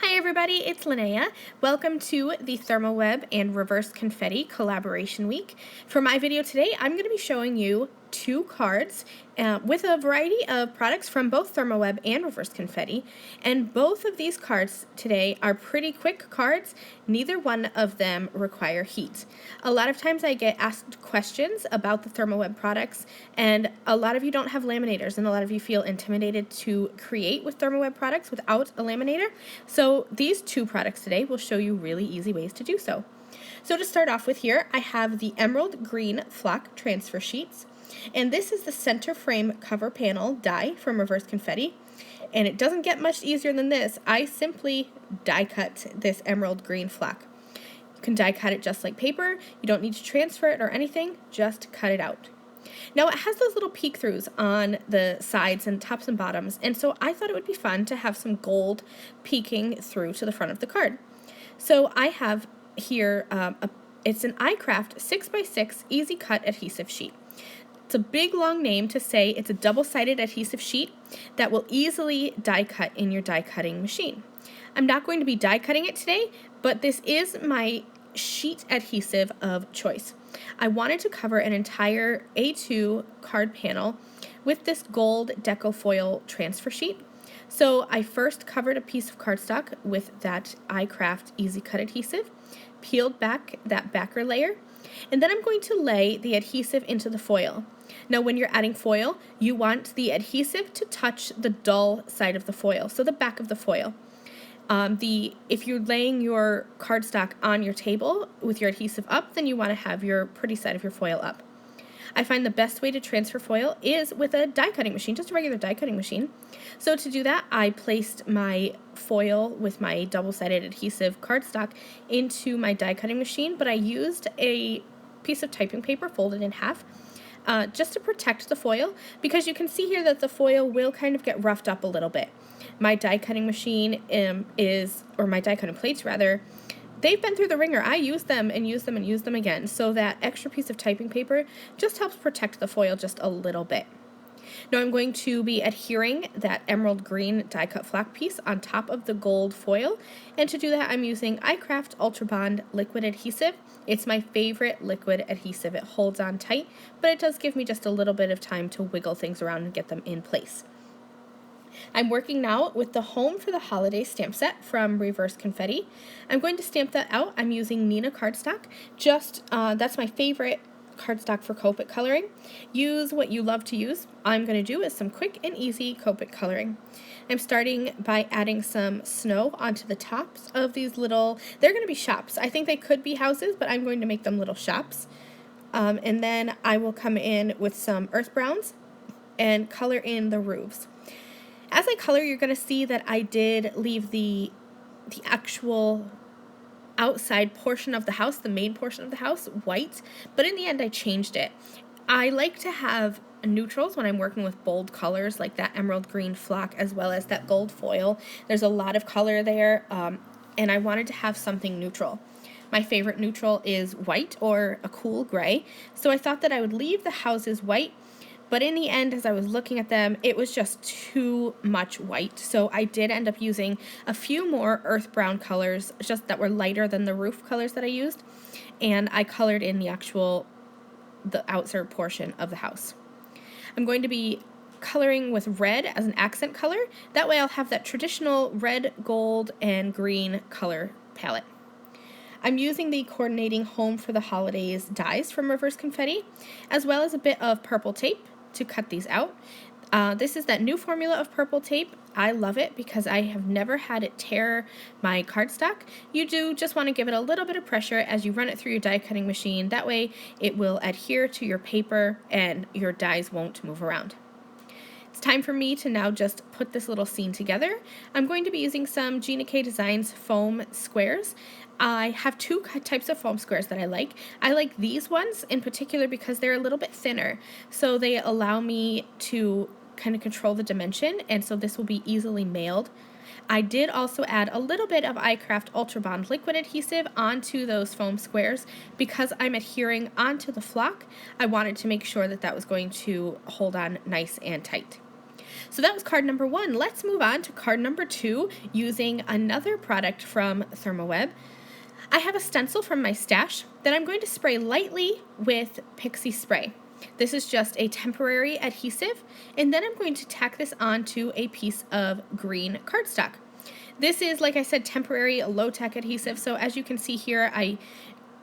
Hi everybody, it's Lynnea. Welcome to the ThermOWeb and Reverse Confetti Collaboration Week. For my video today, I'm going to be showing you two cards with a variety of products from both ThermOWeb and Reverse Confetti. And both of these cards today are pretty quick cards. Neither one of them require heat. A lot of times I get asked questions about the ThermOWeb products, and a lot of you don't have laminators, and a lot of you feel intimidated to create with ThermOWeb products without a laminator. So these two products today will show you really easy ways to do so. So to start off with here, I have the Emerald Green Flock Transfer Sheets. And this is the center frame cover panel die from Reverse Confetti. And it doesn't get much easier than this. I simply die cut this emerald green flock. You can die cut it just like paper. You don't need to transfer it or anything, just cut it out. Now it has those little peek throughs on the sides and tops and bottoms, and so I thought it would be fun to have some gold peeking through to the front of the card. So I have here, it's an icraft 6x6 easy cut adhesive sheet. It's a big long name to say it's a double-sided adhesive sheet that will easily die cut in your die cutting machine. I'm not going to be die cutting it today, but this is my sheet adhesive of choice. I wanted to cover an entire A2 card panel with this gold deco foil transfer sheet. So I first covered a piece of cardstock with that icraft easy cut adhesive, peeled back that backer layer, and then I'm going to lay the adhesive into the foil. Now when you're adding foil, you want the adhesive to touch the dull side of the foil, so the back of the foil. If you're laying your cardstock on your table with your adhesive up, then you want to have your pretty side of your foil up. I find the best way to transfer foil is with a die cutting machine, just a regular die cutting machine. So to do that, I placed my foil with my double-sided adhesive cardstock into my die cutting machine, but I used a piece of typing paper folded in half just to protect the foil, because you can see here that the foil will kind of get roughed up a little bit. My die cutting machine or my die cutting plates rather, they've been through the ringer. I use them and use them and use them again, so that extra piece of typing paper just helps protect the foil just a little bit. Now I'm going to be adhering that emerald green die cut flock piece on top of the gold foil, and to do that I'm using icraft ultrabond liquid adhesive. It's my favorite liquid adhesive. It holds on tight, but it does give me just a little bit of time to wiggle things around and get them in place. I'm working now with the Home for the Holiday stamp set from Reverse Confetti. I'm going to stamp that out. I'm using Nina cardstock. That's my favorite cardstock for Copic coloring. Use what you love to use. All I'm going to do is some quick and easy Copic coloring. I'm starting by adding some snow onto the tops of these little, they're going to be shops. I think they could be houses, but I'm going to make them little shops. And then I will come in with some earth browns and color in the roofs. As I color, you're going to see that I did leave the actual outside portion of the house, the main portion of the house, white, but in the end I changed it. I like to have neutrals when I'm working with bold colors like that emerald green flock as well as that gold foil. There's a lot of color there, and I wanted to have something neutral. My favorite neutral is white or a cool gray, so I thought that I would leave the houses white. But in the end, as I was looking at them, it was just too much white. So I did end up using a few more earth brown colors, just that were lighter than the roof colors that I used. And I colored in the outside portion of the house. I'm going to be coloring with red as an accent color. That way I'll have that traditional red, gold, and green color palette. I'm using the coordinating Home for the Holidays dies from Reverse Confetti, as well as a bit of purple tape to cut these out. This is that new formula of purple tape. I love it because I have never had it tear my cardstock. You do just want to give it a little bit of pressure as you run it through your die cutting machine. That way it will adhere to your paper and your dies won't move around. It's time for me to now just put this little scene together. I'm going to be using some Gina K Designs foam squares. I have two types of foam squares that I like. I like these ones in particular because they're a little bit thinner, so they allow me to kind of control the dimension, and so this will be easily mailed. I did also add a little bit of icraft ultrabond liquid adhesive onto those foam squares because I'm adhering onto the flock. I wanted to make sure that that was going to hold on nice and tight. So that was card number 1. Let's move on to card number 2 using another product from ThermOWeb. I have a stencil from my stash that I'm going to spray lightly with Pixie Spray. This is just a temporary adhesive, and then I'm going to tack this onto a piece of green cardstock. This is, like I said, temporary low-tack adhesive, so as you can see here, I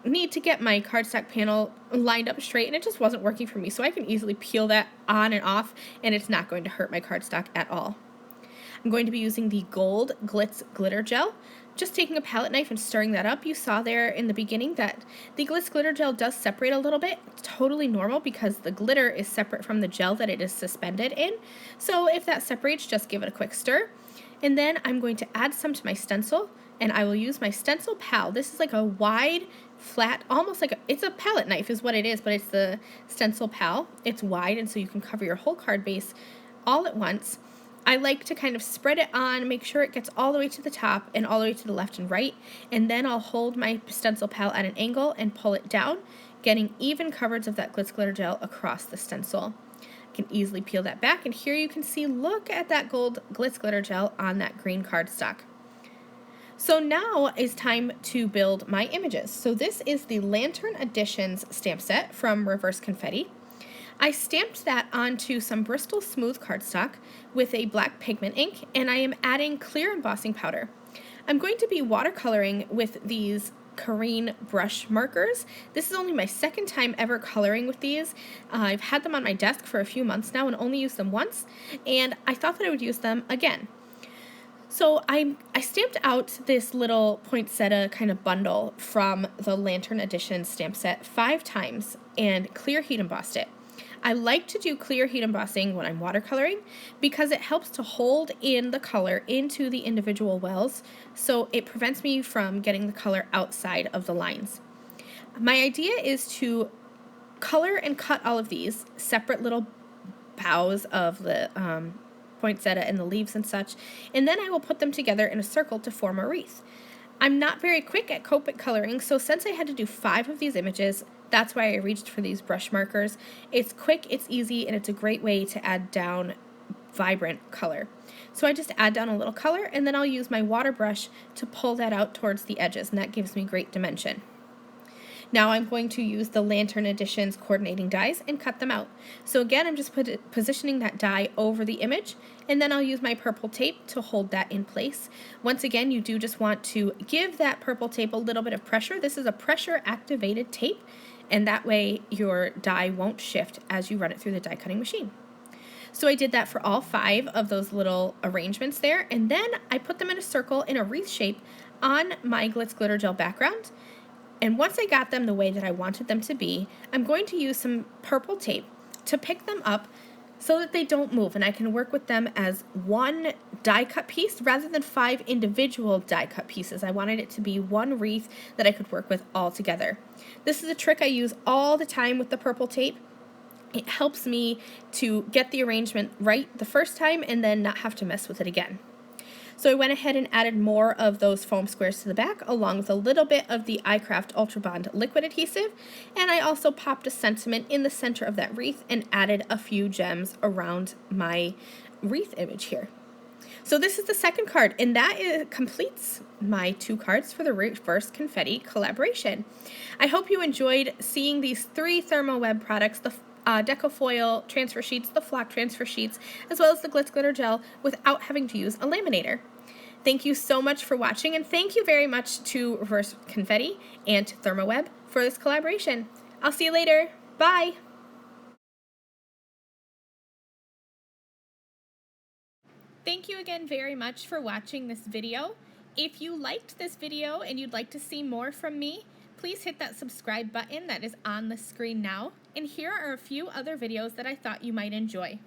need to get my cardstock panel lined up straight, and it just wasn't working for me, so I can easily peel that on and off, and it's not going to hurt my cardstock at all. I'm going to be using the gold Glitz Glitter Gel. Just taking a palette knife and stirring that up. You saw there in the beginning that the Glitz Glitter Gel does separate a little bit. It's totally normal because the glitter is separate from the gel that it is suspended in. So if that separates, just give it a quick stir. And then I'm going to add some to my stencil, and I will use my stencil pal. This is like a wide, flat, almost like it's a palette knife is what it is, but it's the stencil pal. It's wide, and so you can cover your whole card base all at once. I like to kind of spread it on, make sure it gets all the way to the top and all the way to the left and right, and then I'll hold my stencil pal at an angle and pull it down, getting even coverage of that Glitz Glitter Gel across the stencil. I can easily peel that back, and here you can see, look at that gold Glitz Glitter Gel on that green cardstock. So now is time to build my images. So this is the Lantern Editions stamp set from Reverse Confetti. I stamped that onto some Bristol Smooth cardstock with a black pigment ink, and I am adding clear embossing powder. I'm going to be watercoloring with these Careen brush markers. This is only my second time ever coloring with these. I've had them on my desk for a few months now and only used them once, and I thought that I would use them again. So I stamped out this little poinsettia kind of bundle from the Lantern Edition stamp set 5 times and clear heat embossed it. I like to do clear heat embossing when I'm watercoloring because it helps to hold in the color into the individual wells, so it prevents me from getting the color outside of the lines. My idea is to color and cut all of these separate little boughs of the poinsettia and the leaves and such, and then I will put them together in a circle to form a wreath. I'm not very quick at Copic coloring, so since I had to do 5 of these images, that's why I reached for these brush markers. It's quick, it's easy, and it's a great way to add down vibrant color. So I just add down a little color, and then I'll use my water brush to pull that out towards the edges, and that gives me great dimension. Now I'm going to use the Lantern Editions coordinating dies and cut them out. So again, I'm just positioning that die over the image, and then I'll use my purple tape to hold that in place. Once again, you do just want to give that purple tape a little bit of pressure. This is a pressure activated tape, and that way your die won't shift as you run it through the die cutting machine. So I did that for all 5 of those little arrangements there, and then I put them in a circle in a wreath shape on my Glitz Glitter Gel background. And once I got them the way that I wanted them to be, I'm going to use some purple tape to pick them up so that they don't move, and I can work with them as one die cut piece rather than 5 individual die cut pieces. I wanted it to be one wreath that I could work with all together. This is a trick I use all the time with the purple tape. It helps me to get the arrangement right the first time and then not have to mess with it again. So I went ahead and added more of those foam squares to the back, along with a little bit of the icraft ultrabond liquid adhesive, and I also popped a sentiment in the center of that wreath and added a few gems around my wreath image here. So this is the second card, and that completes my 2 cards for the Reverse Confetti collaboration. I hope you enjoyed seeing these 3 ThermOWeb products, the Decofoil transfer sheets, the flock transfer sheets, as well as the Glitz Glitter Gel without having to use a laminator. Thank you so much for watching, and thank you very much to Reverse Confetti and to ThermOWeb for this collaboration. I'll see you later. Bye! Thank you again very much for watching this video. If you liked this video and you'd like to see more from me, please hit that subscribe button that is on the screen now. And here are a few other videos that I thought you might enjoy.